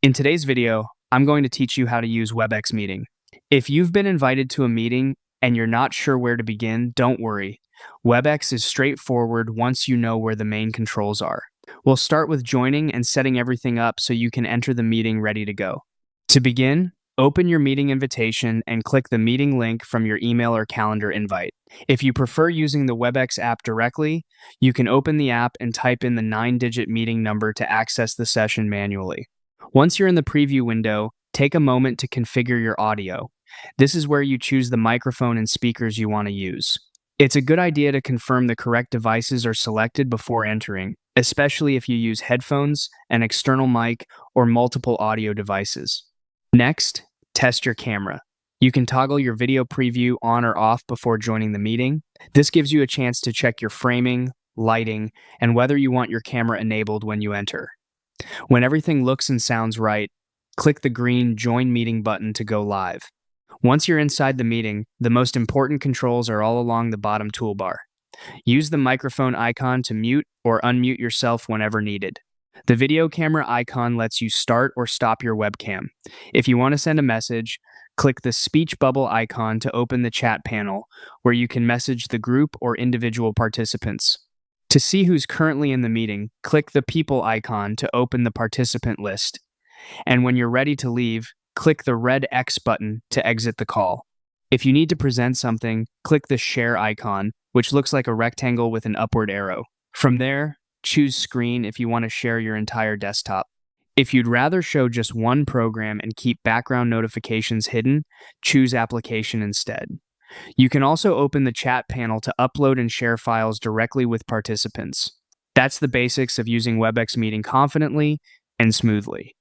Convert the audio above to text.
In today's video, I'm going to teach you how to use Webex Meeting. If you've been invited to a meeting and you're not sure where to begin, don't worry. Webex is straightforward once you know where the main controls are. We'll start with joining and setting everything up so you can enter the meeting ready to go. To begin, open your meeting invitation and click the meeting link from your email or calendar invite. If you prefer using the Webex app directly, you can open the app and type in the 9-digit meeting number to access the session manually. Once you're in the preview window, take a moment to configure your audio. This is where you choose the microphone and speakers you want to use. It's a good idea to confirm the correct devices are selected before entering, especially if you use headphones, an external mic, or multiple audio devices. Next, test your camera. You can toggle your video preview on or off before joining the meeting. This gives you a chance to check your framing, lighting, and whether you want your camera enabled when you enter. When everything looks and sounds right, click the green Join Meeting button to go live. Once you're inside the meeting, the most important controls are all along the bottom toolbar. Use the microphone icon to mute or unmute yourself whenever needed. The video camera icon lets you start or stop your webcam. If you want to send a message, click the speech bubble icon to open the chat panel, where you can message the group or individual participants. To see who's currently in the meeting, click the people icon to open the participant list. And when you're ready to leave, click the red X button to exit the call. If you need to present something, click the share icon, which looks like a rectangle with an upward arrow. From there, choose screen if you want to share your entire desktop. If you'd rather show just one program and keep background notifications hidden, choose application instead. You can also open the chat panel to upload and share files directly with participants. That's the basics of using Webex Meeting confidently and smoothly.